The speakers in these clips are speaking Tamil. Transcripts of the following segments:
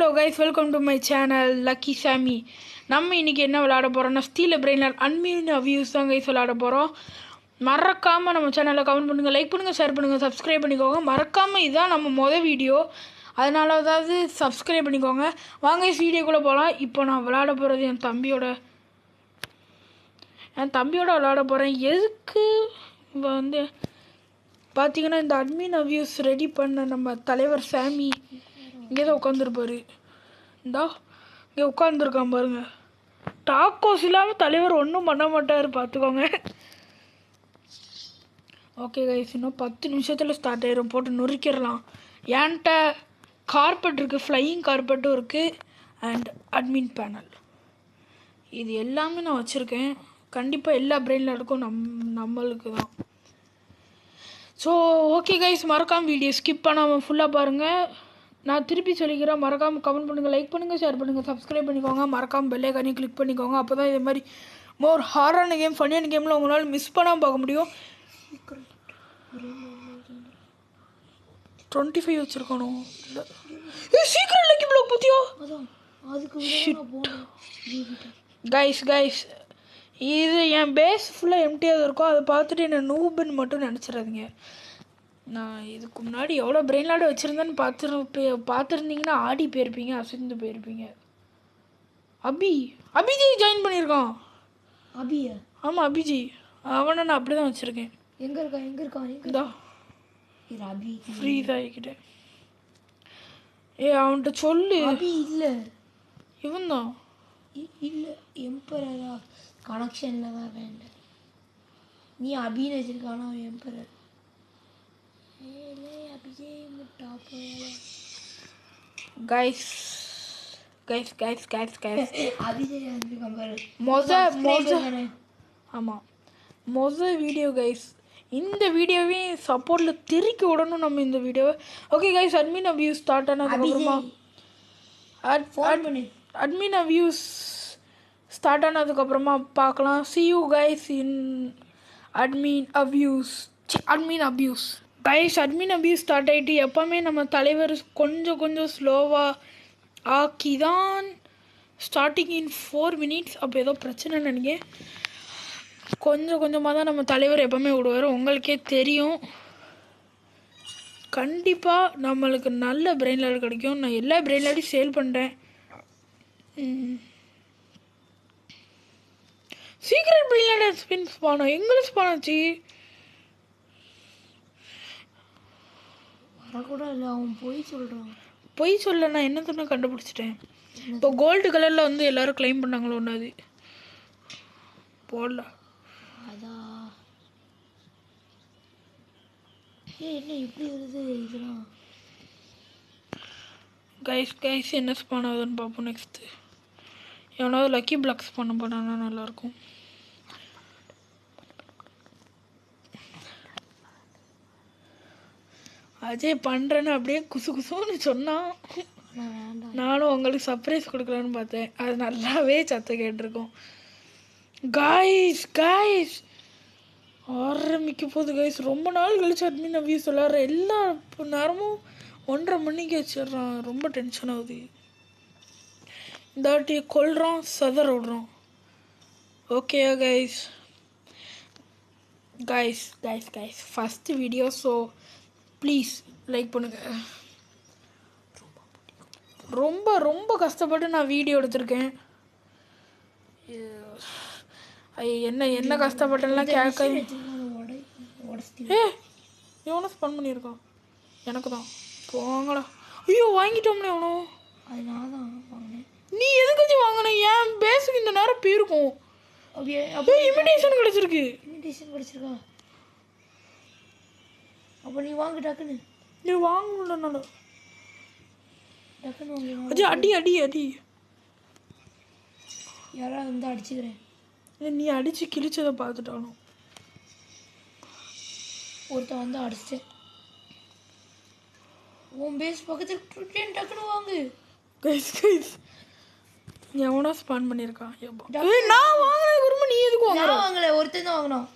Hello guys, welcome to my channel lucky சாமி. நம்ம இன்றைக்கி என்ன விளையாட போகிறோம்னா ஸ்டீல் பிரெயினர் அன்மீன் வியூஸ் தான் கைஸ் விளையாட போகிறோம். மறக்காமல் நம்ம சேனலில் கமெண்ட் பண்ணுங்கள், லைக் பண்ணுங்கள், ஷேர் பண்ணுங்கள், சப்ஸ்கிரைப் பண்ணிக்கோங்க. மறக்காமல் இதுதான் நம்ம வீடியோ, அதனால அதாவது சப்ஸ்கிரைப் பண்ணிக்கோங்க. வாங்க வீடியோக்குள்ளே போகலாம். இப்போ நான் விளையாட போகிறது என் தம்பியோட விளையாட போகிறேன். எதுக்கு வந்து பார்த்தீங்கன்னா, இந்த அட்மின் வியூஸ் ரெடி பண்ண நம்ம தலைவர் சாமி இங்கே தான் உட்காந்துருப்பாரு. இந்தா இங்கே உட்காந்துருக்கான் பாருங்க. டாக்கோஸ் இல்லாமல் தலைவர் ஒன்றும் பண்ண மாட்டார், பார்த்துக்கோங்க. ஓகே கைஸ், இன்னும் 10 நிமிஷத்தில் ஸ்டார்ட் ஆயிரும். போட்டு நொறுக்கிடலாம். என்கிட்ட கார்பெட் இருக்குது, ஃப்ளையிங் கார்பெட்டும் இருக்குது, அண்ட் அட்மின் பேனல். இது எல்லாமே நான் வச்சுருக்கேன். கண்டிப்பாக எல்லா பிரெயினில் இருக்கும் நம்மளுக்கு தான். ஸோ ஓகே கைஸ், மறக்காமல் வீடியோ ஸ்கிப் பண்ணாமல் ஃபுல்லாக பாருங்கள். நான் திருப்பி சொல்லிக்கிறேன், மறக்காமல் கமெண்ட் பண்ணுங்கள், லைக் பண்ணுங்கள், ஷேர் பண்ணுங்கள், சப்ஸ்கிரைப் பண்ணிக்கோங்க. மறக்காமல் பெல் ஐகானையும் கிளிக் பண்ணிக்கோங்க. அப்போ தான் இதே மாதிரி மோர் ஹாரான கேம், ஃபன்னியான கேமில் உங்களால் மிஸ் பண்ணாமல் பார்க்க முடியும். 25 வச்சுருக்கணும். சீக்கிரம் லக்கி பிளாக் பற்றியோ. கைஸ் இது என் பேஸ் ஃபுல்லாக எம்டியாக இருக்கும். அதை பார்த்துட்டு என்ன நூபுன்னு மட்டும் நினச்சிடாதீங்க. நான் இதுக்கு முன்னாடி எவ்வளோ பிரெயின் லாட் வச்சுருந்தேன்னு பார்த்துருந்தீங்கன்னா ஆடி போயிருப்பீங்க, அசைந்து போயிருப்பீங்க. அபிஜி ஜாயின் பண்ணியிருக்கான். அபியா? ஆமாம், அபிஜி. அவனை நான் அப்படி தான் வச்சுருக்கேன். எங்கே இருக்கான்? இந்தா அபி ஃப்ரீ தான் ஆகிக்கிட்டேன். அவன்கிட்ட சொல்லு. அபி இல்லை, இவன் தான். இல்லை, எம்பரரா கனெக்ஷனில் தான் வேண்டாம். நீ அபின்னு வச்சுருக்கானா? அவன் எம்பரர். கைஸ் ஆமாம், வீடியோ கைஸ். இந்த வீடியோவே சப்போர்ட்டில் திருக்கி விடணும் நம்ம இந்த வீடியோவை. Okay guys, admin views start ஆனதுக்கப்புறமா அட்மின் வியூஸ் ஸ்டார்ட் ஆனதுக்கப்புறமா பார்க்கலாம். see you guys in admin abuse. Guys, admin abuse start ஆகிட்டு எப்போவுமே நம்ம தலைவர் கொஞ்சம் ஸ்லோவாக ஆக்கி தான் ஸ்டார்டிங் இன் 4 minutes. அப்போ ஏதோ பிரச்சனை நினைக்கிறேன். கொஞ்சமாக தான் நம்ம தலைவர் எப்போவுமே விடுவார், உங்களுக்கே தெரியும். கண்டிப்பாக நம்மளுக்கு நல்ல பிரெயின் லாட் கிடைக்கும். நான் எல்லா பிரெயின் லாட்டையும் சேல் பண்ணுறேன். சீக்கிரம் பிரெயின் லாட் ஸ்பின் ஸ்பானோ எங்களுக்கு ஸ்பானாச்சு கூட இல்லை. அவன் பொய் சொல்ல நான் என்ன சொன்ன கண்டுபிடிச்சிட்டேன். இப்போ கோல்டு கலரில் வந்து எல்லோரும் கிளைம் பண்ணாங்களோ ஒன்று, அது போடல. அதான் என்ன இப்படி வருது இதெல்லாம். கைஸ் என்ன ஸ்பான் ஆகுதுன்னு பார்ப்போம். நெக்ஸ்ட்டு எவனாவது லக்கி பிளாக்ஸ் பண்ண போனான்னா நல்லாயிருக்கும். அஜய் பண்ணுறேன்னு அப்படியே குசுன்னு சொன்னான். நானும் உங்களுக்கு சர்ப்ரைஸ் கொடுக்கலான்னு பார்த்தேன். அது நல்லாவே சத்தம் கேட்டிருக்கோம். கைஸ் ஆரம்பிக்க போகுது கைஸ். ரொம்ப நாள் கழிச்சு அட்மின் வியூஸ் விளாட்ற எல்லா நேரமும் 1:30 மணிக்கு வச்சிடுறான். ரொம்ப டென்ஷன் ஆகுது. இந்த வாட்டி கொல்றோம், சதற விடுறோம். Okay guys first video, so please like பண்ணுங்கள். ரொம்ப கஷ்டப்பட்டு நான் வீடியோ எடுத்திருக்கேன். என்ன கஷ்டப்பட்டேன்லாம் கேட்க. எவனோ ஸ்பன் பண்ணியிருக்கான், எனக்கு தான். போங்களா. ஐயோ, வாங்கிட்டோம்னே எவனோ. நீ எதுக்கு வச்சு வாங்கின? ஏன் பேஸுக்கு இந்த நேரம் போயிருக்கும். இமிடேஷன் கிடச்சிருக்கா. அப்போ நீ வாங்க டக்குன்னு. நீ வாங்கணும்னால டக்குன்னு வாங்க. அடி யாராவது வந்து அடிச்சுக்கிறேன். நீ அடித்து கிழிச்சதை பார்த்துட்டாலும் ஒருத்தன் வந்து அடிச்சிட்டேன். உன் பேஸ் பக்கத்தில் டக்குன்னு வாங்கு. கைஸ் எவனோ ஸ்பான் பண்ணியிருக்கான். நான் வாங்கினதுக்கு நீ எதுக்கு வாங்கல? ஒருத்தன் தான் வாங்கினான்.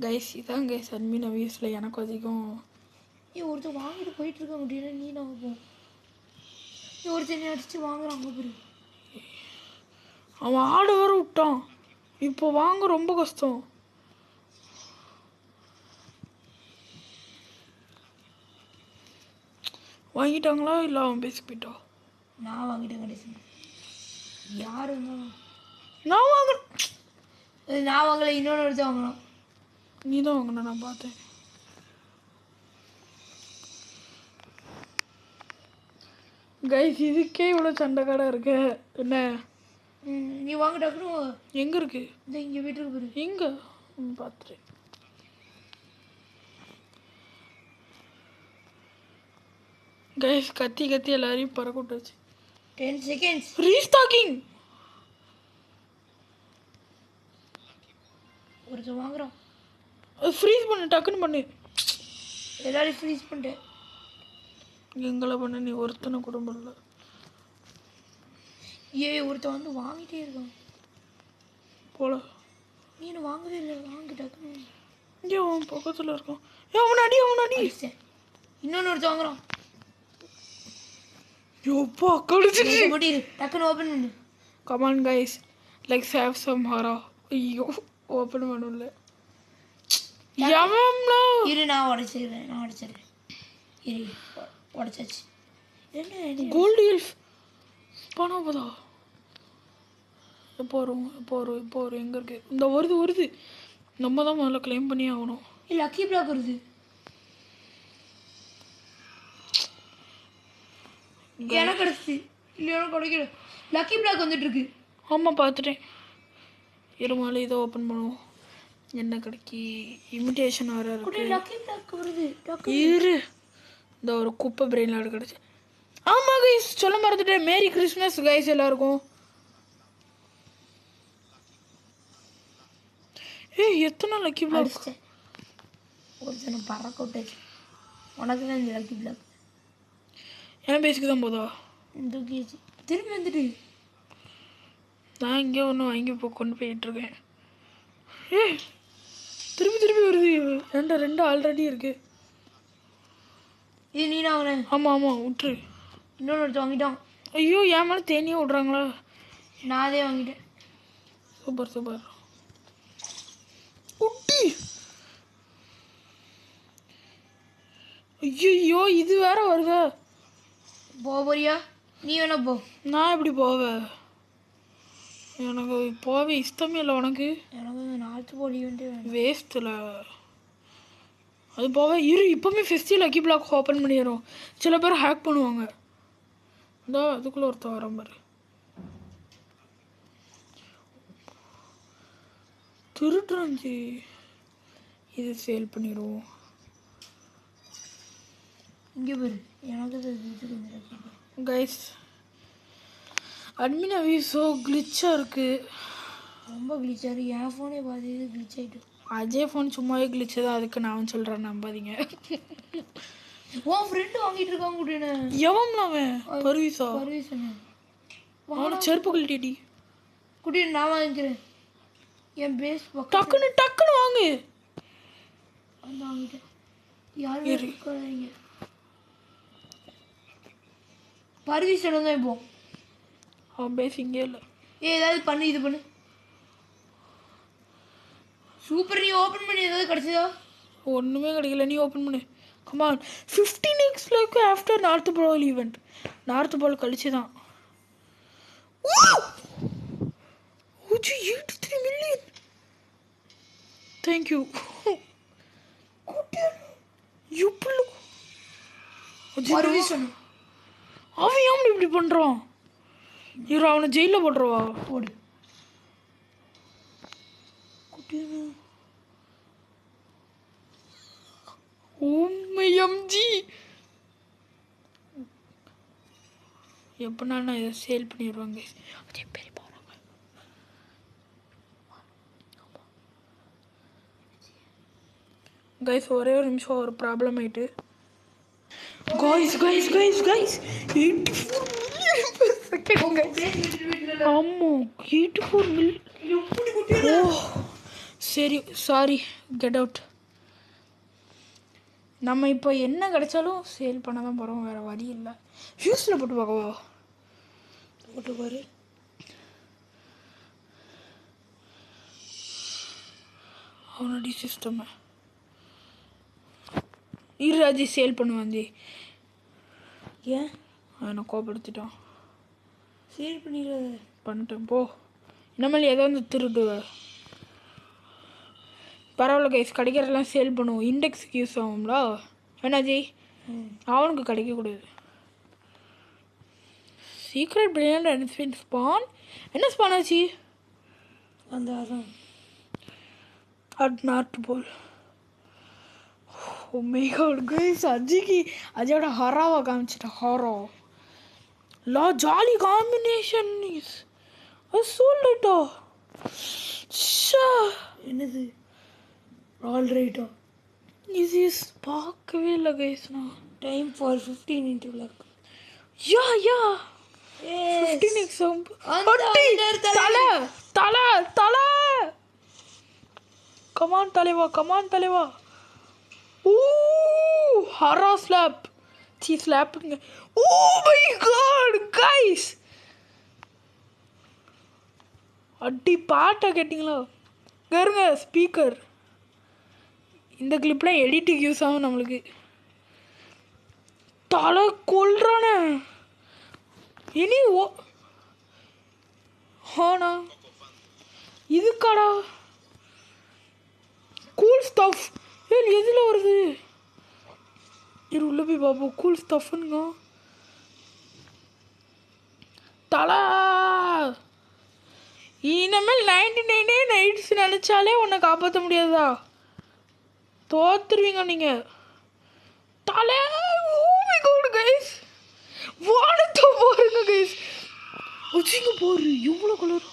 கைஸ் இதான் கைஸ் அட்மின் வியூஸில் எனக்கு அதிகம். ஒருத்தர் வாங்கிட்டு போயிட்டு இருக்க முடியல. நீ நான் ஒருத்தனை அடிச்சு வாங்குறான் அங்கே பேர். அவன் ஆடு வேற விட்டான். இப்போ வாங்க ரொம்ப கஷ்டம். வாங்கிட்டாங்களா இல்லை அவன் பேசி போயிட்டா? நான் வாங்கிட்டேன் கடைசி. யார் இருந்தாலும் நான் வாங்க நான் வாங்கலை, இன்னொன்று ஒருத்தர் வாங்கலாம். நீ தான் வாங்கின, நான் பார்த்தேன். கைஸ் இதுக்கே இவ்வளோ சண்டை கடை இருக்கு என்ன? நீ வாங்க டக்குனு. எங்கே இருக்கு? இந்த இங்கே வீட்டுக்கு போயிரு. எங்கே பார்த்துட்டேன். கைஸ் கத்தி கத்தி எல்லாரையும் பறக்க விட்டாச்சு. 10 seconds. ரீஸ்டாக்கிங். ஒருத்தர் வாங்குறான். ஃப்ரீஸ் பண்ணு, டக்குன்னு பண்ணு. எல்லாரையும் ஃப்ரீஸ் பண்ணிட்டேன். எங்களை பண்ண நீ ஒருத்தனை கூட பண்ணல. ஒருத்தன் வந்து வாங்கிட்டே இருக்கான் போல. நீ என்ன வாங்கவே இல்லை, வாங்கி டக்குன்னு. இங்கே அவன் பக்கத்தில் இருக்கான். அவனாடி இன்னொன்று ஒருத்தர் வாங்குறான். யோப்பா கடிச்சு கொட்டிரு, டக்குன்னு ஓப்பன் பண்ணு. Come on guys, like save some ஹாரா. ஐயோ ஓப்பன் பண்ணல. இரு நான் உடைச்சிடுறேன். இரு உடைச்சாச்சு. என்ன கோல்டு எல்ஃப் பணம் போதா? எப்போ வரும் எங்கே இருக்கு? இந்த வருது. நம்ம தான் முதல்ல கிளைம் பண்ணி ஆகணும். லக்கி பிளாக் வருது. எனக்கு கிடச்சி இல்லையா கிடைக்கல. லக்கி பிளாக் வந்துட்டு இருக்கு. ஆமாம் பார்த்துட்டேன். இருமாலும் இதை ஓப்பன் பண்ணுவோம். என்ன கிடைக்கி? இமிட்டேஷன் வேறு இருக்கு. லக்கி பிளாக் வருது. இரு, இந்த ஒரு குப்பை பிரெயின் லாடு கிடச்சி. ஆமாம் கைஸ் சொல்ல மறந்துட்டேன். மேரி கிறிஸ்மஸ் கைஸ் எல்லாருக்கும். எத்தனை லக்கி பிளாக்? ஒருத்தனை பறக்க விட்டாச்சு. உனக்கு தான் இந்த லக்கி பிளாக். என் பேசிக்கு தான் போதா? தூக்கிச்சு திரும்பி வந்துட்டு. நான் இங்கே ஒன்று வாங்கி இப்போ கொண்டு போயிட்டுருக்கேன். திரும்பி வருது. ரெண்டு ஆல்ரெடி இருக்கு. இது நீ நான் வாங்கினேன். ஆமாம் விட்டுரு. இன்னொன்று ஒருத்தர் வாங்கிட்டான். ஐயோ என் மேலே தேனியே விட்றாங்களா? நான் அதே வாங்கிட்டேன். சூப்பர் குட்டி. ஐயோ இது வேற வருதா? போறியா? நீ வேணா போ. நான் எப்படி போவேன்? எனக்கு போவே இஷ்டமே இல்லை. உனக்கு? எனக்கு நார்த்து போலி வேஸ்ட்டில் அது போவே. இப்போவுமே ஃபெஸ்டிவல் லக்கி பிளாக் ஓப்பன் பண்ணிடுறோம். சில பேர் ஹேக் பண்ணுவாங்க. இந்த அதுக்குள்ளே ஒருத்தர் வர மாதிரி திருட்டுறாஞ்சி. இது சேல் பண்ணிடுவோம். இங்கே போயிரு. எனக்கு கைஸ் அட்மின் அவிசோ கிளிச்சாக இருக்குது. ரொம்ப கிளிச்சாக இருக்குது. என் ஃபோனே பார்த்து கிளிச் ஆகிட்டு. அஜய் ஃபோன் சும்மாவே கிளிச்சு தான். அதுக்கு நான் சொல்கிறேன், நம்பாதீங்க. உன் ஃப்ரெண்டு வாங்கிட்டு இருக்காங்க கூட்டின்னு. எவன்ல அவன்? பர்வீஸா? அவனை செருப்பு கழட்டிடி. கூட்டின்னு நான் வாங்கிக்கிறேன். என் பேஸ் டக்குன்னு வாங்கு. அந்த வாங்கிட்டேன். யாரும் இருக்காதீங்க. பர்வீஸ் தான் இப்போ. அவன் பேஸ் இங்கே இல்லை. ஏதாவது பண்ணு, இது பண்ணு. சூப்பர். நீ ஓப்பன் பண்ணி ஏதாவது கிடச்சதா? ஒன்றுமே கிடைக்கல. நீ ஓப்பன் பண்ணு. Come on. 15x like after North Pole event. North Pole கழிச்சு தான். 83 மில்லியன். தேங்க்யூ. அவன் ஏன் இப்படி பண்ணுறான்? அவனை ஜெயிலில் போட்டுருவா. போடு. உண்மையம்ஜி எப்படின்னா நான் இதை சேல் பண்ணிடுவாங்க. அதே பேர் போகிறாங்க. கைஸ் ஒரே ஒரு நிமிஷம், ஒரு ப்ராப்ளம் ஆயிட்டு. Guys 84 million per second. ஆமாம் 84 மில்லியன். ஓ சரி, சாரி, கெட் அவுட். நம்ம இப்போ என்ன கிடைச்சாலும் சேல் பண்ண தான் போகிறோம், வேறு வழி இல்லை. ஃபியூஸில் போட்டு பார்க்கவா? போட்டு பாரு. அவனடி சிஸ்டம் ஈராஜி சேல் பண்ணுவாந்தி. ஏன் அவனை கோபப்படுத்திட்டான். சேல் பண்ணிடுறது பண்ணிட்டேன் போ. இனிமேல் ஏதோ வந்து திருடுவ. பரவாயில்ல கைஸ், கிடைக்கிறதெல்லாம் சேல் பண்ணுவோம். இண்டெக்ஸுக்கு யூஸ் ஆகும்ல வேணாஜி, அவனுக்கு கிடைக்கக்கூடாது. Secret brilliant and spawn. என்ன ஸ்பான் ஆச்சு? அந்த அதான் at North Pole. Oh my god guys, அஜயோட ஹராவை காமிச்சிட்டேன். ஹரா லா ஜாலி காம்பினேஷன் இஸ் சொல்லிட்டோ. என்னது ஆல்ரைட்டா? இது இஸ் பார்க்கவே இல்லை கைஸ். நான் time for 15 into luck. Yeah 15 example. தலை தலை தலை கமான் தலைவா, கமான் தலைவா. ஓ ஹரா ஸ்லாப். ஸ்லாப்புங்க. ஓ மை காட் கைஸ், அடி பாட்டை கேட்டிங்களா? கருங்க ஸ்பீக்கர். இந்த கிளிப்லாம் எடிட்டுக்கு யூஸ் ஆகும் நம்மளுக்கு. தலை கொள்றானே இனி. ஓ ஆனா இதுக்காடா கூல் ஸ்டஃப். எதில் வருது? இது உள்ள போய் பார்ப்போம். கூல் ஸ்டஃப்னுங்க. தலா இனிமேல் 99 நைட்ஸ் நினச்சாலே உன்னை காப்பாற்ற முடியாதா? தோத்துருவீங்க நீங்கள். தலை கைஸ், வானத்தை பாருங்க கைஸ். வச்சுங்க போரு எவ்வளோ கலர்.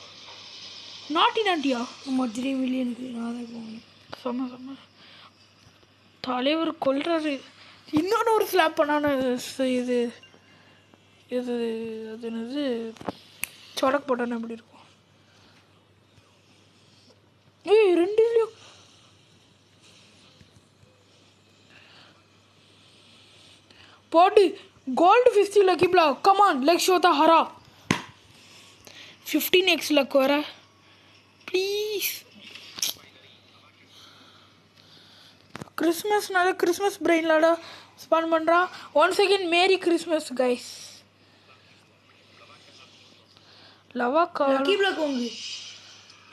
நாட்டியா? நம்ம 3 மில்லியனுக்கு நான் தான் போகணும். செம்ம தலைவர் கொல்றாரு. இன்னொன்று ஒரு ஸ்லாப் பண்ணான இது இது அது என்னது சொடக்கு போட்டானே எப்படி இருக்கும்? ஏய் ரெண்டு இதுலையும் போட்டு gold 50 lucky block. Come on leg show the ஹரா. 15x லக் வர ப்ளீஸ். கிறிஸ்மஸ்னால கிறிஸ்மஸ் பிரெயின்லாட ஸ்பான் பண்ணுறான். Once again merry Christmas guys. லவாக்கா லக்கி பிளாக் உங்க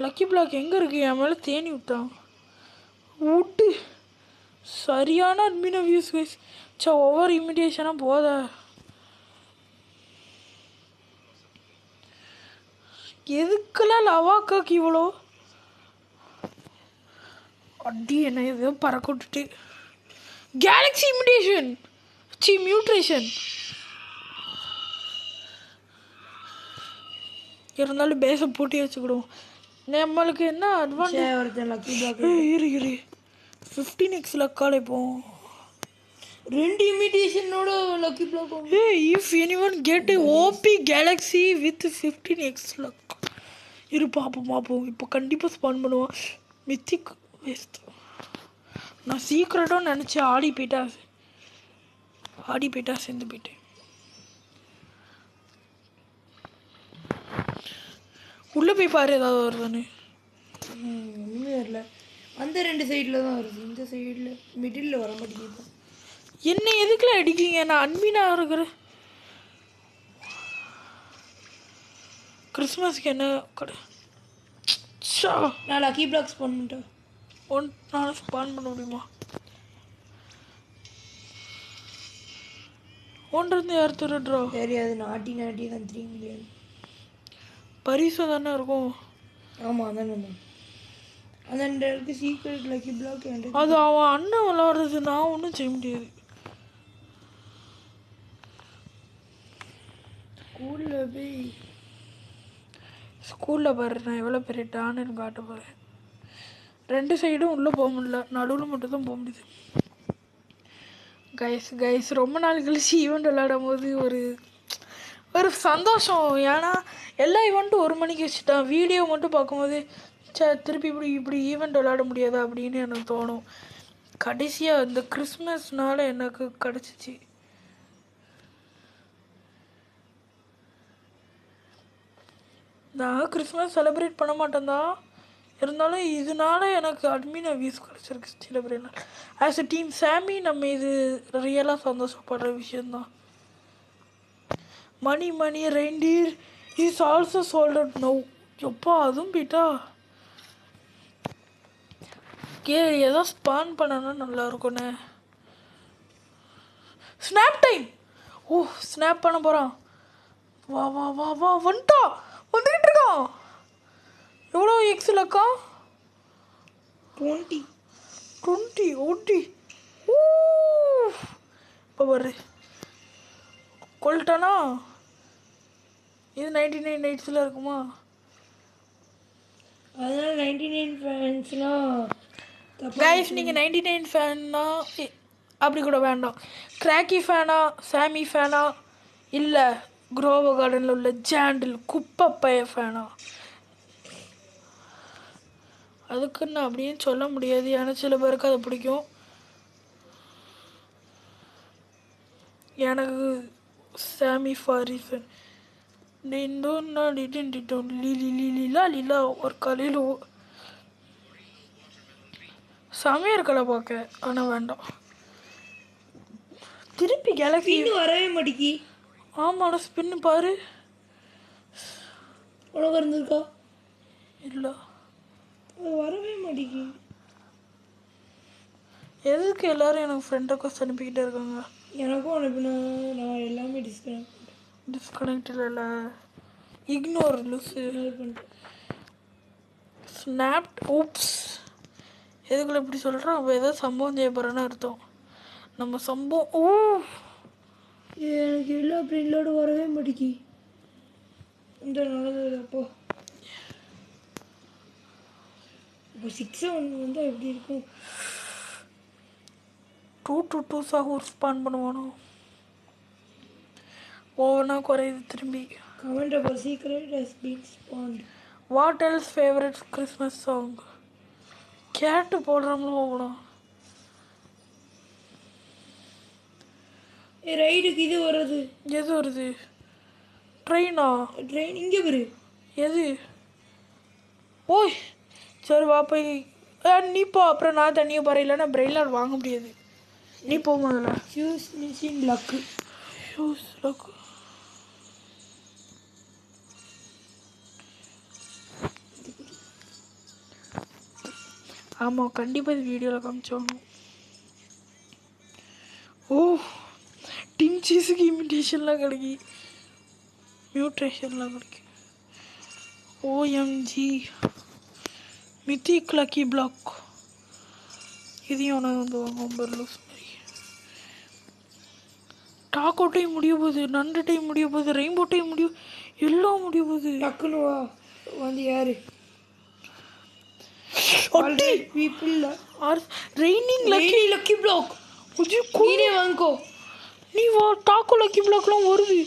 லக்கி பிளாக் எங்கே இருக்கு? என் மேலே தேனி விட்டான். விட்டு சரியான அட்மின வியூஸ் கைஸ். ஒவ்வொரு இமிடேஷனாக போத. எதுக்கெல்லாம் லவாக்காக்கு இவ்வளோ அடி? என்ன எதோ பறக்க விட்டுட்டு கேலக்ஸி இமிடேஷன் மியூட்ரேஷன் இருந்தாலும் பேச போட்டி வச்சுக்கிடுவோம். நம்மளுக்கு என்ன அட்வான்டேஜ்? ஒருத்தன் லக்கி பிளாக் இரு 15x லக்கால இப்போ 2 இமிடேஷனோட lucky block. If anyone get OP galaxy with 15x luck. இரு பார்ப்போம். இப்போ கண்டிப்பாக ஸ்பான் பண்ணுவான். Mythic waste. நான் சீக்கிரட்டாக நினச்சி ஆடி போயிட்டா சேர்ந்து போயிட்டேன். உள்ளே போய் பாரு ஏதாவது வருதானே. ஒன்றுமே வரல. அந்த 2 சைடில் தான் வருது. இந்த சைடில் மிடில் வர மாட்டேங்குது. என்ன எதுக்குலாம் அடிக்கிறீங்க? நான் அன்பினாக இருக்கிறேன். கிறிஸ்மஸ்க்கு என்ன கடை? நான் லக்கி பிளாக்ஸ் பண்ணிட்டேன். நான் ஸ்பான் பண்ண முடியுமா? ஒன்றிருந்து யார் திருடுறா? சரி அது நாட்டி தான் 3 மில்லியன் பரிசு தானே இருக்கும். ஆமாம் அதானே. அந்த இருக்கு சீக்ரெட் லக்கி பிளாக். அது அவன் அண்ணன் விளாடுறது, நான் ஒன்றும் செய்ய முடியாது. ஸ்கூலில் பாரு நான் எவ்வளோ பெரிய டான்னு காட்ட போகிறேன். 2 சைடும் உள்ளே போக முடியல, நடுவில் மட்டும் தான் போக முடியுது. கைஸ் ரொம்ப நாள் கழிச்சு ஈவெண்ட் விளையாடும் போது ஒரு சந்தோஷம். ஏன்னா எல்லா ஈவெண்ட்டும் 1 மணிக்கு வச்சுட்டான். வீடியோ மட்டும் பார்க்கும்போது திருப்பி இப்படி ஈவெண்ட் விளையாட முடியாதா அப்படின்னு எனக்கு தோணும். கடைசியாக இந்த கிறிஸ்மஸ்னால எனக்கு கிடச்சிச்சு. நான் கிறிஸ்மஸ் செலிப்ரேட் பண்ண மாட்டேன் தான், இருந்தாலும் இதனால எனக்கு அட்மின் வியூஸ் கிடச்சிருக்கு சில பேர். ஆஸ் அ டீம் சாமி நம்ம இது ரியலாக சந்தோஷப்படுற விஷயந்தான். மணி மணி reindeer is also sold out no. எப்பா அதுவும் போயிட்டா ஏதோ ஸ்பான் பண்ணனா நல்லா இருக்கும்ண்ணே. Snap time. ஓ ஸ்னாப் பண்ண போகிறான். வா வா வா வா வந்துட்டா, வந்துக்கிட்டு இருக்கான். எவ்வளோ எக்ஸில் அக்கா? 20. 20 ஓட்டி. ஊ இப்போ வரு கொல்ட்டானா. இது 99 நைட்ஸில் இருக்குமா? அதனால 99 ஃபேன்ஸ்லாம் கைஸ் நீங்கள் 99 ஃபேன்னா அப்படி கூட வேண்டாம். கிராக்கி ஃபேனா, சாமி ஃபேனா, இல்லை குரோவோ கார்டனில் உள்ள ஜாண்டில் குப்பைப்பைய ஃபேனா, அதுக்குன்னு அப்படின்னு சொல்ல முடியாது. ஏன்னா சில பேருக்கு அது பிடிக்கும். எனக்கு சாமி ஃபாரி ஃபேன். லீலா ஒரு காலையில் செமையாக இருக்கல பார்க்க. ஆனால் வேண்டாம். திருப்பி கேலக்ஸி இன்னும் வரவே மாட்டேங்கி. ஆமாடா ஸ்பின்னு பாரு. உனக்கு இருந்திருக்கா? இல்லை அது வரவே மாட்டேங்கி. எதுக்கு எல்லாரும் எனக்கு ஃப்ரெண்ட் ரெக்வஸ்ட் அனுப்பிக்கிட்டே இருக்காங்க? எனக்கும் அனுப்பினா நான் எல்லாமே டிஸ்கனெக்ட் இல்லை, இக்னோர் லூஸு. பண்ணிட்டேன். Snapped oops. எதுக்குள்ள இப்படி சொல்கிறோம்? அவள் ஏதோ சம்பவம் செய்ய போகிறேன்னு அர்த்தம். நம்ம சம்பவம். ஓ எனக்கு எல்லா பிரிண்டோடு வரவே மாட்டேங்கி. இந்த நல்லது அப்போ இப்போ 6 வந்தால் எப்படி இருக்கும்? 2 to 2 சாகூர் ஸ்பான் பண்ணுவானோ. ஓவனா குறையுது திரும்பி. Comment about secret has been spawned. What else favourite Christmas song? கேட்டு போடுறாங்களோ ஓவனா. ரைடுக்கு இது வருது. எது வருது? ட்ரெயினா? ட்ரெயின் இங்கே வரு. எது? ஓய் சரி வா போய் நீ போ. அப்புறம் நான் தண்ணியை போகிறேன். இல்லைன்னா பிரெயிலாட் வாங்க முடியாது. நீ போ முதல்ல. Shoes machine luck. Shoes luck. ஆமாம் கண்டிப்பாக இது வீடியோவில் காமிச்சாகணும். ஓ டின் சீஸுக்கு இமிட்டேஷன்லாம் கிடைக்கி, மியூட்ரேஷன்லாம் கிடைக்கும். OMG mythic lucky block. இதையும் நான் வந்து வாங்குவோம் பர்லூஸ் மாதிரி. டாக்கோ டைம் முடிய போகுது, நண்டு டைம் முடிய போகுது, ரெயின்போ டைம் எல்லாம் முடிய போகுது. டக்குன்னு வா வந்து யாரு people are raining lucky lucky block. நீனே நீனே வாங்கிக்கோ. நீ வா. டாக்கோ லக்கி பிளாக்லாம் வருது.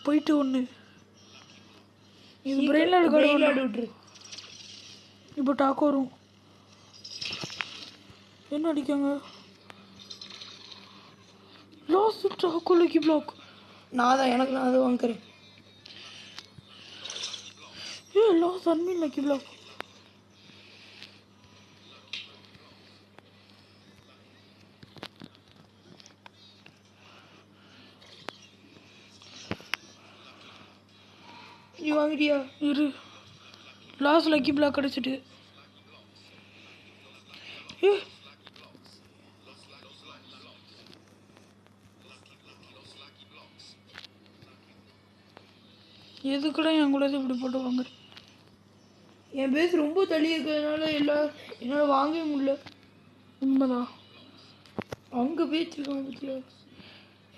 போயிட்டு ஒன்று இது பிரெயின்லாட் விட்டுரு. இப்போ டாக்கோ வரும். என்ன அடிக்காங்க? Loss டாக்கோ lucky black. எனக்கு நான் அதை வாங்குறேன். ஏ லாஸ் அன்மீன் லக்கி பிளாக். நீ வாங்கிட்டியா? இரு லாஸ் லக்கி பிளாக் கிடச்சிட்டு. ஏ எதுக்குடா என் கூட இப்படி போட்டு வாங்குறேன்? என் பேஸ் ரொம்ப தள்ளி இருக்கிறதுனால என்னால் வாங்கவே முடியல. உண்மைதான். அங்கே பேச்சிருக்கான் பற்றியா?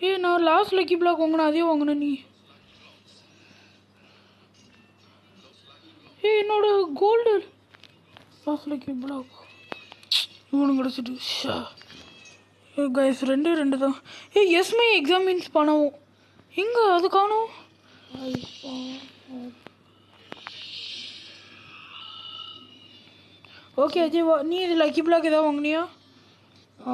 ஏ நான் லாஸ்ட் லக்கி பிளாக் வாங்கினேன், அதே வாங்கினேன் நீ. ஏ என்னோட கோல்டு லாஸ்ட் லக்கி பிளாக் இவனு கிடச்சிட்டு. ஏ கைஸ் 2 தான். ஏ எஸ்மை எக்ஸாமின்ஸ் பண்ணவும் எங்கே அது காணும்? ஓகே அஜய் வா. நீ இது லக்கி பிளாக் ஏதாவது வாங்கினியா?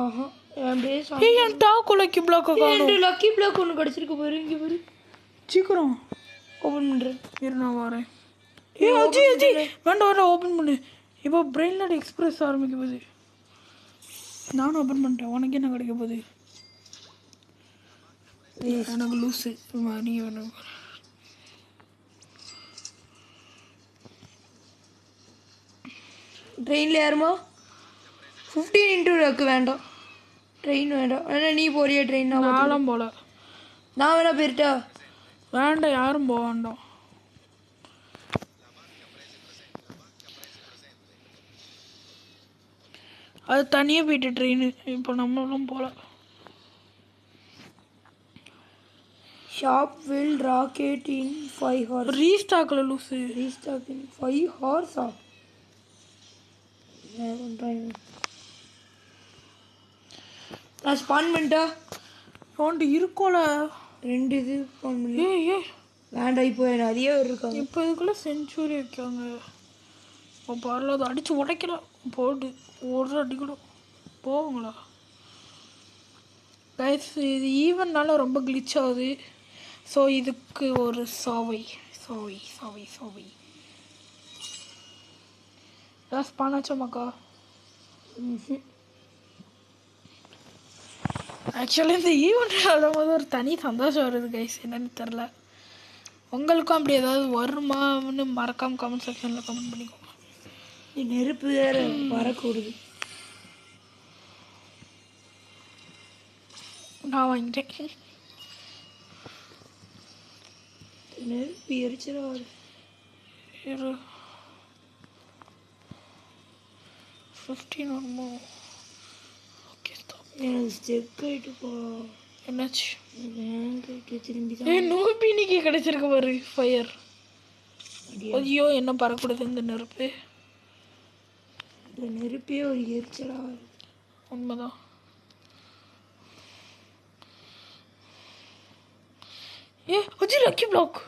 ஆஹா அப்படியே ஏய் என் டாக்கு லக்கி பிளாக்கை காணும். லக்கி பிளாக் ஒன்று கிடச்சிருக்கு பாரு, இங்கே பாரு. சீக்கிரம் ஓப்பன் பண்ணுறேன். இரு நான் வரேன். ஏய் அஜி அஜி வேண்டாம் வேண்டாம் ஓப்பன் பண்ணு. இப்போ பிரெயின்லட் எக்ஸ்பிரஸ் ஆரம்பிக்க போகுது. நானும் ஓப்பன் பண்ணிட்டேன். உனக்கு என்ன கிடைக்க போகுது? எனக்கு லூஸு நீ வேணும். ட்ரெயினில் ஏறுமா? 15 இன்ட்டு லக்கு வேண்டாம். ட்ரெயின் வேண்டாம். ஆனால் நீ போறியா ட்ரெயின்? நானும் போல. நான் வேணா போயிட்டா? வேண்டாம் யாரும் போக வேண்டாம். அது தனியாக போயிட்டு ட்ரெயின். இப்போ நம்மளும் போகல. Shop will restock in 5 hours. ரீஸ்டாக்கில் லூஸு. Restock in 5 hours. நான் ஸ்பான் பண்ணிட்டா? அவன்ட்டு இருக்கோல 2 இது ஸ்பான் பண்ணி. ஏ வேண்டாம், இப்போ நிறைய இருக்காங்க. இப்போ இதுக்குள்ளே செஞ்சுரி வைக்காங்க. இப்போ பரவாயில்ல, அதை அடித்து உடைக்கலாம். போட்டு ஒரு அடி கூட போவாங்களா கைஸ்? இது ஈவன்னால ரொம்ப கிளிச் ஆகுது. ஸோ இதுக்கு ஒரு சாவை சாவை சாவை சாவை ஏதாவது ஸ்பானாச்சோமாக்கா? ஆக்சுவலி இந்த ஈவெண்ட் ஆடும்போது ஒரு தனி சந்தோஷம் வருது கைஸ். என்னன்னு தெரில. உங்களுக்கும் அப்படி ஏதாவது வருமான்னு மறக்காமல் கமெண்ட் செக்ஷனில் கமெண்ட் பண்ணிக்கோங்க. நெருப்பு வேறு வரக்கூடுது. நான் வாங்கிட்டேன். நெருப்பு எரிச்சிடாது. 15 வருமோ? ஓகே எனக்கு ஸ்டெக் ஆகிட்டு போ. என்னாச்சு? ஆகிட்டு திரும்பி தான். ஏய் நூபி இன்னைக்கு கிடைச்சிருக்கு பாரு ஃபயர். ஐயோ என்ன பறக்கூடாது இந்த நெருப்பு. இந்த நெருப்பே ஒரு எரிச்சலாக. உண்மைதான். ஏ அஜி லக்கி பிளாக்.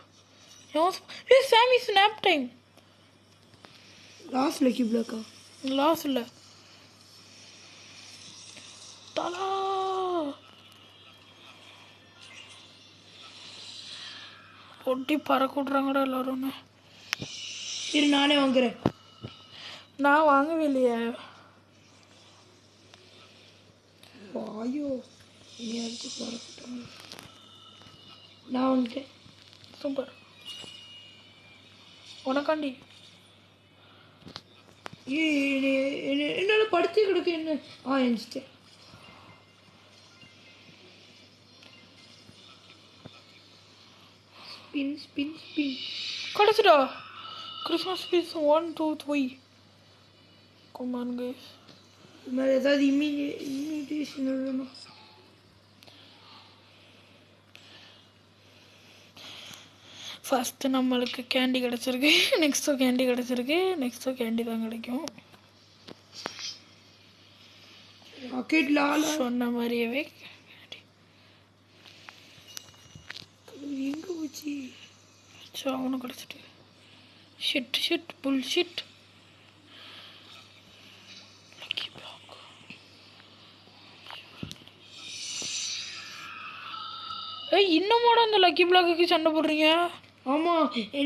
ஏ சாமி ஸ்னாப் டைம். லாஸ்ட் லக்கி பிளாக்கா? லாஸ் இல்லை தலா. பொட்டி பறக்க விட்றாங்கடா எல்லாருமே. சரி நானே வாங்குறேன். நான் வாங்கவே இல்லையே. வாயோ இனி அடிச்சு பறக்கட்டாங்க. நான் வாங்கிட்டேன். சூப்பர் உனக்காண்டி. என்னால் படுத்து கிடக்கு. என்ன எழுந்துட்டேன். ஸ்பின் ஸ்பின் ஸ்பின் கிடச்சிடா. Christmas piece 1 2 3. Come on guys. இது மாதிரி ஏதாவது இமிடேஷன் வேணும். ஃபஸ்ட்டு நம்மளுக்கு கேண்டி கிடச்சிருக்கு. நெக்ஸ்ட்டு கேண்டி கிடச்சிருக்கு. நெக்ஸ்ட்டு கேண்டி தான் கிடைக்கும். ராக்கெட் லாலா சொன்ன மாதிரியவே எங்கே போச்சு? அவனும் கிடச்சிட்டு. Shit shit full shit. Lucky block. ஏய் இன்னமோட அந்த லக்கி பிளாக்குக்கு சண்டை போடுறீங்க? ஆமாம்.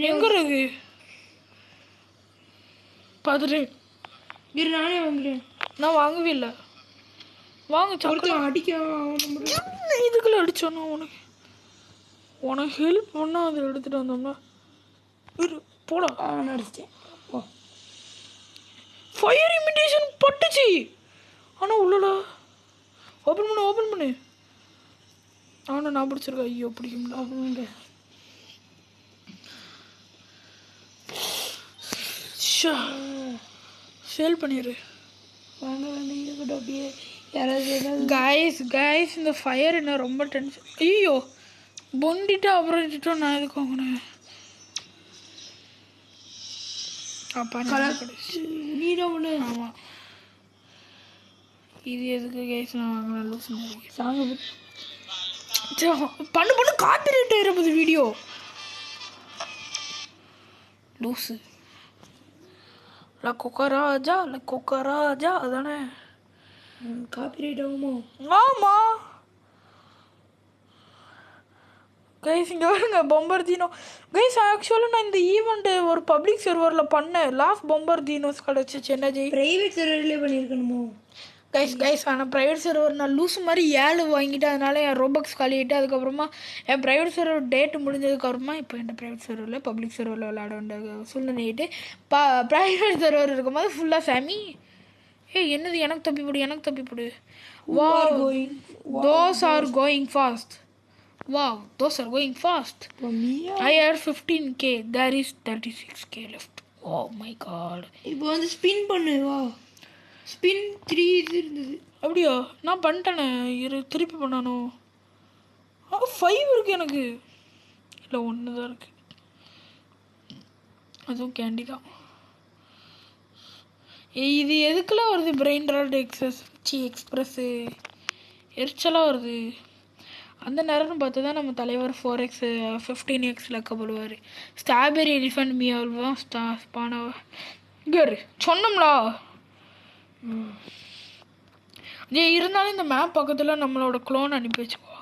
எங்கே இருக்கு பார்த்துட்டு? இரு நானே வாங்குறேன். நான் வாங்கவே இல்லை. வாங்க ஒருத்தன் அடிக்க. இதுக்குள்ள அடிச்சோன்னா உனக்கு ஹெல்ப் பண்ணால் அதை எடுத்துகிட்டு வந்தோம்னா போடா. அடிச்சிட்டேன். ஃபயர் இமிடேஷன் பட்டுச்சு. ஆனால் உள்ளடா ஓப்பன் பண்ணு. ஆனால் நான் பிடிச்சிருக்கேன். ஐயோ பிடிக்கும்ல. அவங்க சேல் பண்ணிடு. வாங்க வேண்டாம் இருக்கட்டும். அப்படியே யாராவது கைஸ் இந்த ஃபயர் என்ன ரொம்ப டென்ஷன். ஐயோ பொண்டிட்டு அப்புறம் இட்டுட்டோம். நான் எதுக்கு வாங்கினேன்? அப்பா நீடம் ஒன்று. ஆமாம் இது எதுக்கு கைஸ் நான் வாங்கினேன்? லூஸ் சாங்க பண்ணு காப்பிரைட் ஆயிருப்பது வீடியோ. லூஸு லக்கோக்கராஜா அதானே? காப்பிரைட் ஆகுமோ? ஆமாம் கைஸ், இங்கே வருங்க பொம்பர்தீனோ. கைஸ் ஆக்சுவலாக நான் இந்த ஈவெண்ட்டு ஒரு பப்ளிக் சர்வரில் பண்ணேன். லாஸ்ட் பொம்பர்தீனோஸ் கிடச்சிச்சு. என்னஜி ப்ரைவேட் சர்வர்லேயே பண்ணியிருக்கணுமோ? கைஸ் ஆனால் ப்ரைவேட் சர்வர் நான் லூஸ் மாதிரி 7 வாங்கிட்டு அதனால என் ரோபக்ஸ் காலிட்டு அதுக்கப்புறமா என் ப்ரைவேட் சர்வர் டேட் முடிஞ்சதுக்கப்புறமா இப்போ என் ப்ரைவேட் சர்வரில் பப்ளிக் சர்வரில் விளையாட வேண்டிய சூழ்நிலையிட்டு ப்ரைவேட் சர்வர் இருக்கும்போது ஃபுல்லாக சாமி என்னது எனக்கு தப்பிப்படு those are going fast. Wow, those are going fast. I had 15k. There is 36k left. Oh my god. இப்போ வந்து ஸ்பின் பண்ணு வா. ஸ்பின் 3 இது இருந்தது. அப்படியா? நான் பண்ணிட்டேனே. திருப்பி பண்ணானோ? 5 இருக்கு எனக்கு. இல்லை 1 தான் இருக்கு. அதுவும் கேண்டி தான். இது எதுக்குலாம் வருது? பிரெயின் ராட் எக்ஸ்பிரஸ்ஸு எரிச்சலாக வருது. அந்த நேரம்னு பார்த்து தான் நம்ம தலைவர் 4x 15x லக்கப்படுவார். ஸ்ட்ராபெரி எலிஃபண்ட் மீ அல்வா ஸ்பானவா இங்கே சொன்னோம்லா. இருந்தாலும் இந்த மேப் பக்கத்தில் நம்மளோட க்ளோன் அனுப்பி வச்சுக்கோ.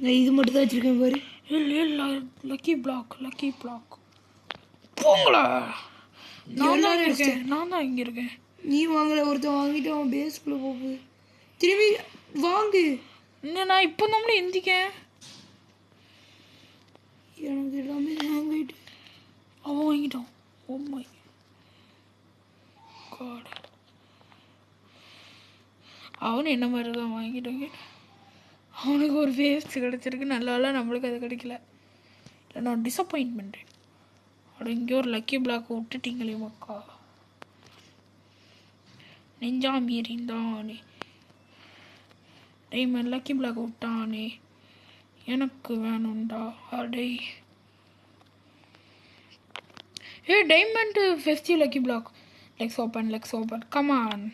நான் இது மட்டும் தான் வச்சுருக்கேன் பாரு. இல்லை லக்கி பிளாக் போங்களா. நான் தான் இங்கே இருக்கேன். நீ வாங்கலை, ஒருத்தன் வாங்கிட்டு அவன் பேஸ்க்குள்ளே போகுது. திரும்பி வாங்கு. நான் இப்போ நம்மளே எந்திக்கேன். எனக்கு எல்லாமே ஹேங் ஆகிட்டு அவன் வாங்கிட்டான். ஓ மை காட், அவனு என்ன மாதிரி தான் வாங்கிட்டாங்க. அவனுக்கு ஒரு வேஸ்ட் கிடச்சிருக்கு. நல்லாலாம் நம்மளுக்கு அது கிடைக்கல. இல்லை நான் டிசப்பாயின்மெண்ட்டு. அப்படி இங்கே ஒரு லக்கி பிளாக் விட்டுட்டீங்களே மக்கா. நெஞ்சா மீறிந்தானே டைமண்ட் லக்கி பிளாக் விட்டானே எனக்கு வேணும்டா. அடே diamond festive lucky block. Let's open come on.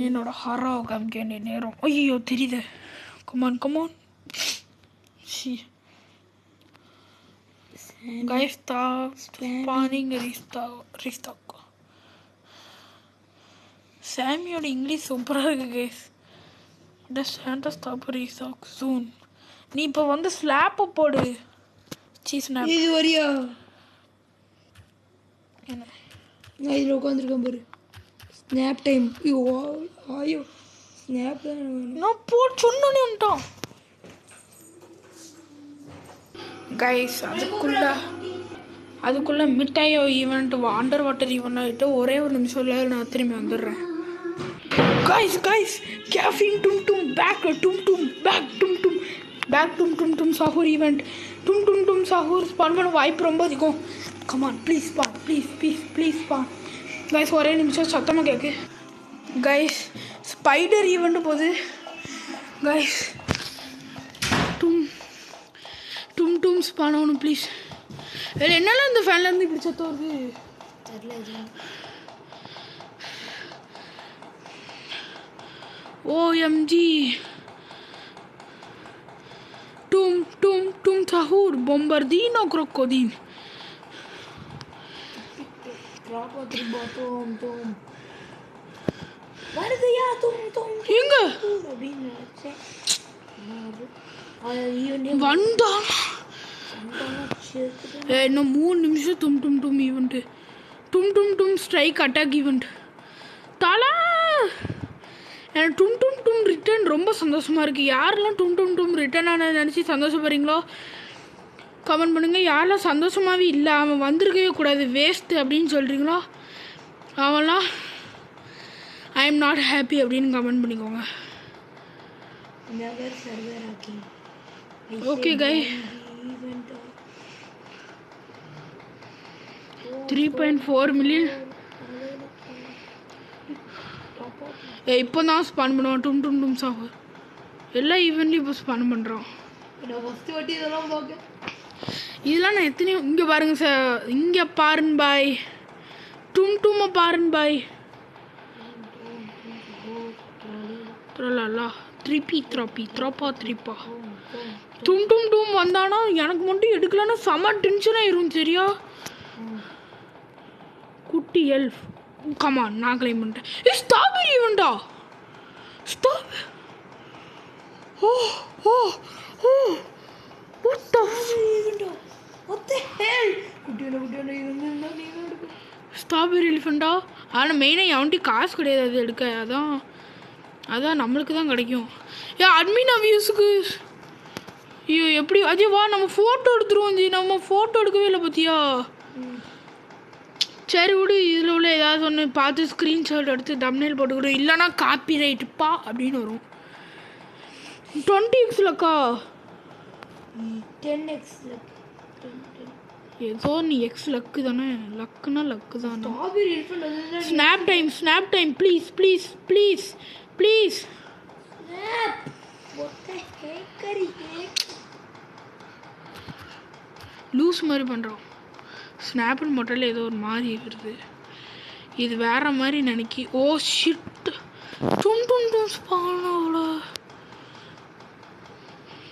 என்னோட ஹரோ காமிக்க நேரம். ஐயோ தெரியுது. Come on guys spawning restock. சாமியோட இங்கிலீஷ் சூப்பராக இருக்குது guys. Santa strawberry socks soon. நீ இப்போ வந்து ஸ்லாப்பை போடு. சீஸ் ஸ்னாப் இது வரியா? என்ன நான் இதில் உட்காந்துருக்கேன் பாரு. Snap time. ஐயோ ஸ்னாப் தான் நான் சொன்னோன்னே வந்துட்டான் கைஸ். அதுக்குள்ளே மிட்டாயோ ஈவெண்ட் அண்டர் வாட்டர் ஈவெண்ட் ஆகிட்டு ஒரே ஒரு நிமிஷம் நான் திரும்பி வந்துடுறேன். Guys, caffeine tum back tum sahur event. Tum sahur spawn பண்ண வாய்ப்பு ரொம்ப அதிகம். Come on, please spawn. Guys, ஒரே நிமிஷம் சத்தமாக கேட்கு. Guys, ஸ்பைடர் ஈவெண்ட் போகுது. Guys, tum spawn ஆகணும் ப்ளீஸ். வேறு என்னெல்லாம் இந்த ஃபேன்லேருந்து இப்படி சத்தம் வருது தெரியல. OMG. Tum sahur bombardino crocodile. வருதுயா tum எங்க அப்படின்னு வந்தா? இன்னும் 3 நிமிஷம் tum event. tum strike attack event. தலா எனக்கு டும் ரிட்டர்ன் ரொம்ப சந்தோஷமாக இருக்குது. யாரெல்லாம் டும் ரிட்டர்ன் ஆன நினச்சி சந்தோஷப்படுறீங்களோ கமெண்ட் பண்ணுங்கள். யாரெல்லாம் சந்தோஷமாகவே இல்லை அவன் வந்திருக்கவே கூடாது வேஸ்ட்டு அப்படின்னு சொல்கிறீங்களோ அவன்லாம் ஐ எம் நாட் ஹாப்பி அப்படின்னு கமெண்ட் பண்ணிக்கோங்க. ஓகே கை 3.4 மில்லியன் இப்போ தான் ஸ்பான் பண்ணுவான். டும் சாஃபர் எல்லா ஈவெண்ட்லையும் இப்போ ஸ்பான் பண்ணுறான். இதெல்லாம் நான் எத்தனையோ இங்கே பாருங்க சார். இங்கே பாருங்க பாய். டும் பாருங்க பாய். ட்ரலா த்ராப்பா டும் வந்தானா எனக்கு மட்டும் எடுக்கலன்னா செம டென்ஷன் ஆயிரும் சரியா. குட்டி எல்ஃப் கமான் நான் கிளைம் பண்ணிட்டேன். ஸ்ட்ராபெரி வேண்டா. Stop. Oh oh oh what the What the hell? குட்டியோட இருந்தா நீ தான் எடுக்க. ஸ்ட்ராபெரி எலிஃபெண்டா? ஆனால் மெயினாக எவன்ட்டி காசு கிடையாது அது எடுக்க. அதான் நம்மளுக்கு தான் கிடைக்கும். அட்மின் அவ்யூஸுக்கு. ஐயோ எப்படி அஜய் வா நம்ம ஃபோட்டோ எடுத்துருவோம் ஜி. நம்ம ஃபோட்டோ எடுக்கவே இல்லை பார்த்தியா? சரி விடு, இதில் உள்ள ஏதாவது ஒன்று பார்த்து ஸ்க்ரீன்ஷாட் எடுத்து தம்ப்நெயில் போட்டுக்கிடும். இல்லைனா காப்பி ரைட்டுப்பா அப்படின்னு வரும். 20x லக்கா? 10x. ஏதோ நீ எக்ஸ் லக்கு தானே. லக்குனா லக்கு தானே. ஸ்ட்ராபெரி எலிஃபெண்ட் வந்து snap time please please please please. what the heck கரி லூஸ் மாதிரி பண்ணுறோம். ஸ்னாப்னு மொட்டையில் ஏதோ ஒரு மாதிரி வருது. இது வேற மாதிரி நினைக்கி. ஓ ஷிட் ஸ்பானோட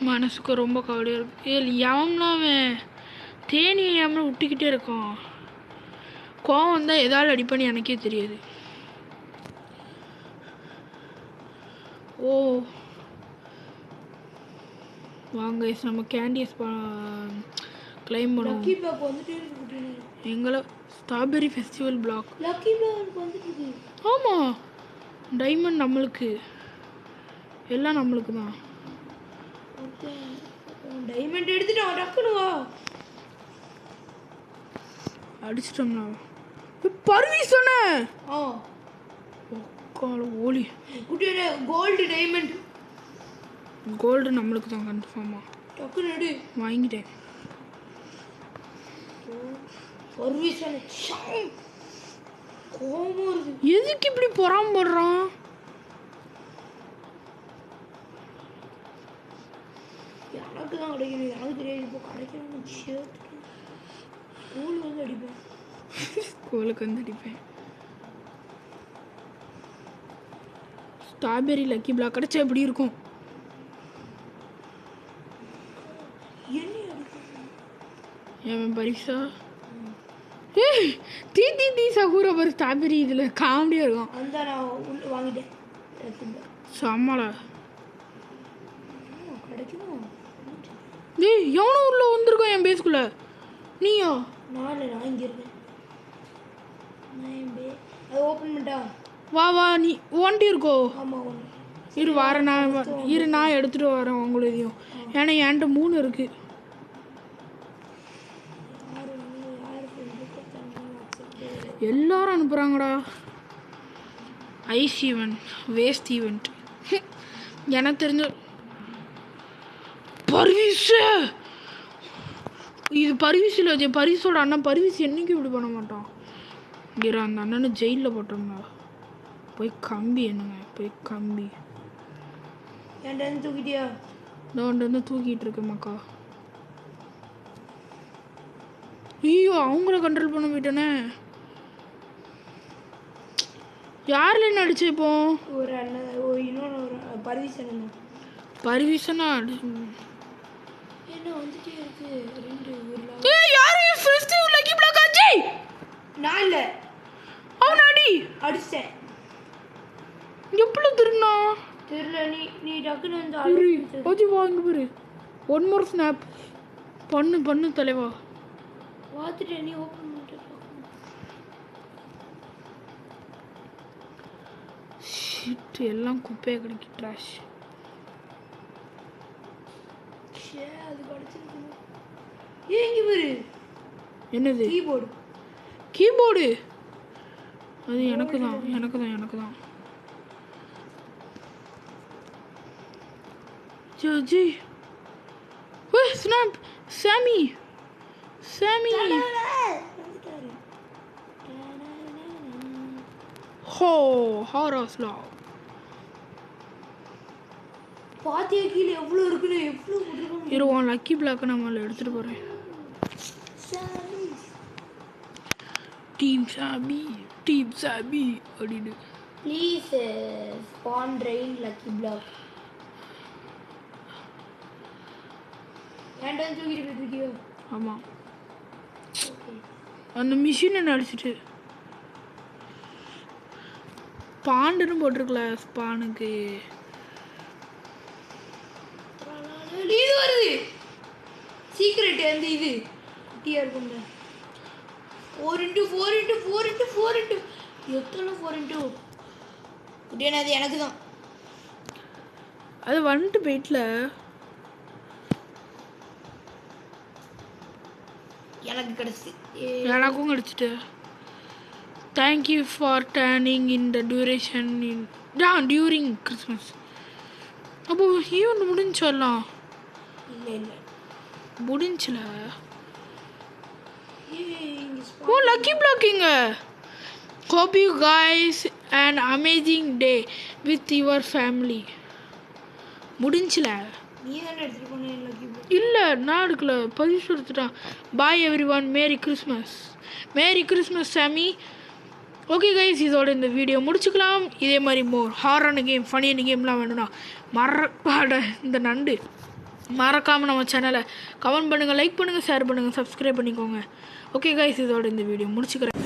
மனசுக்கு ரொம்ப கவலையாக இருக்கு. எவன்லாம் தேனியை ஏமல விட்டுக்கிட்டே இருக்கான். கோவம் வந்தால் எதால் அடிப்பேன்னு எனக்கே தெரியாது. ஓ வாங்க நம்ம கேண்டிஸ் கிளைம் பண்ணுவோம். லக்கி பிளாக் வந்துட்டே இருக்கு. எங்களை strawberry festival block. Lucky block வந்துட்டு இருக்கு. ஆமாம் டைமண்ட் நம்மளுக்கு. எல்லாம் நம்மளுக்கு தான். டைமண்ட் எடுத்துட்டோம். டக்குனு வா அடிச்சிட்டோம்னா பர்வீஸ் தானே. ஓலி குட்டியோட கோல்டு டைமண்ட். கோல்டு நம்மளுக்கு தான் கன்ஃபார்மா. டக்குனு எடு. வாங்கிட்டேன். பர்வீஸ் கோவமா இருக்கு. எதுக்கு இப்படி பொறாமப்படுறான்? எனக்கு தான் கிடைக்கணும். எனக்கு தெரியாது. இப்போ கிடைக்கணும். ஸ்கூல் வந்து அடிப்பேன். ஸ்கூலுக்கு வந்து அடிப்பேன். ஸ்ட்ராபெரி லக்கி பிளாக் கிடைச்சா எப்படி இருக்கும்? ஏன் பரிசா? ஏய் தீ சகூரா பாரு. ஸ்ட்ராபெரி இதில் காமெடியாக இருக்கும். அந்த நான் வாங்கிட்டேன். சம்மல கிடைக்குமா? ஏய் எவனும் உள்ள வந்திருக்கோம் என் பேஸ்க்குள்ள. நீயா? நான் இங்கே இருக்கேன். அது ஓப்பன் பண்ணிட்டா? வா நீ ஒன்ட்டி இருக்கோ? ஆமாம் ஒன்று. நான் எடுத்துகிட்டு வரேன் உங்களதையும். ஏன்னா என்கிட்ட 3 இருக்கு. எல்லாரும் அனுப்புகிறாங்கடா. Ice event waste event. எனக்கு தெரிஞ்ச பர்வீஸ். இது பர்வீஸ் இல்லை. பர்வீஸோட அண்ணன். பர்வீஸ் என்னைக்கும் இப்படி பண்ண மாட்டான். இங்கே அந்த அண்ணனை ஜெயிலில் போட்டோம்னா போய் கம்பி என்னங்க போய் கம்பி. என்கிட்ட தூக்கிட்டியா? நான் தூக்கிட்டு இருக்கேன் மக்கா. ஐயோ அவங்கள கண்ட்ரோல் பண்ண போயிட்டேனே. யாரில் என்ன அடிச்சு இப்போ? ஒரு அண்ணன் இன்னொன்று ஒரு பர்வீசன். பர்வீசனா என்ன வந்துட்டே இருக்கு. 2 ஊர்ல. ஏய் யாரு ஃபெஸ்டிவல் லக்கி பிளாக் ஆச்சி? நான் இல்லை. அவன் அடிச்சேன். எப்படி திருண்ணா தெரியல. நீ டக்குன்னு வந்து ஓஜி வா இங்கே பாரு. ஒன் மோர் ஸ்னாப் பண்ணு தலைவா. பார்த்துட்டேன். நீ ஓப்பன் பண்ணிட்டு ஷிட் எல்லாம் குப்பையை கிடைக்கு. ட்ராஷ். அது படிச்சிருக்கு. இங்கே பாரு. என்னது? கீபோர்டு. அது எனக்கு தான். ஜி ஸ்னாப் சாமி. ஹோ ஹாராஸ்லா. பாத்தியா கீழே எவ்வளோ இருக்குன்னு? எவ்வளோ போட்டுருக்கோம். இருவான் லக்கி பிளாக்கை நம்மள எடுத்துகிட்டு போகிறேன். டீம் சாபி அப்படின்னு. Please spawn rain lucky block. ஏன்டா தூக்கிட்டு போயிருக்கியோ? ஆமாம் அந்த மிஷினை நடிச்சிட்டு ஸ்பாண்டுன்னு போட்டிருக்கல ஸ்பானுக்கு. இது வருது சீக்ரெட் அந்த இது குட்டியாக இருக்குங்க. 4x4x4x4x எத்தனை 4x குட்டியான அது எனக்கு தான். அது வந்துட்டு போயிட்டல. எனக்கு கிடச்சி எனக்கும் கிடச்சிட்டு. Thank you for turning in the duration in during Christmas. அப்போ ஈவெண்ட் முடிஞ்சலாம். இல்லை இல்லை முடிஞ்சில. ஓ லக்கி பிளாக்கிங்க. Hope you guys an amazing day with your family. முடிஞ்சில. நீ தானே எடுத்துகிட்டு போனேன் லக்கி. இல்லை நான் எடுக்கல, பதிவு கொடுத்துட்டான். Bye everyone, merry Christmas. Merry Christmas சாமி. ஓகே கைஸ், இதோட இந்த வீடியோ முடிச்சுக்கலாம். இதே மாதிரி ஹாரான கேம் ஃபனியான கேம்லாம் வேணும்னா இந்த நண்டு மறக்காமல் நம்ம சேனலை கமெண்ட் பண்ணுங்கள், லைக் பண்ணுங்கள், ஷேர் பண்ணுங்கள், சப்ஸ்கிரைப் பண்ணிக்கோங்க. ஓகே கைஸ், இதோட இந்த வீடியோ முடிச்சுக்கிறேன்.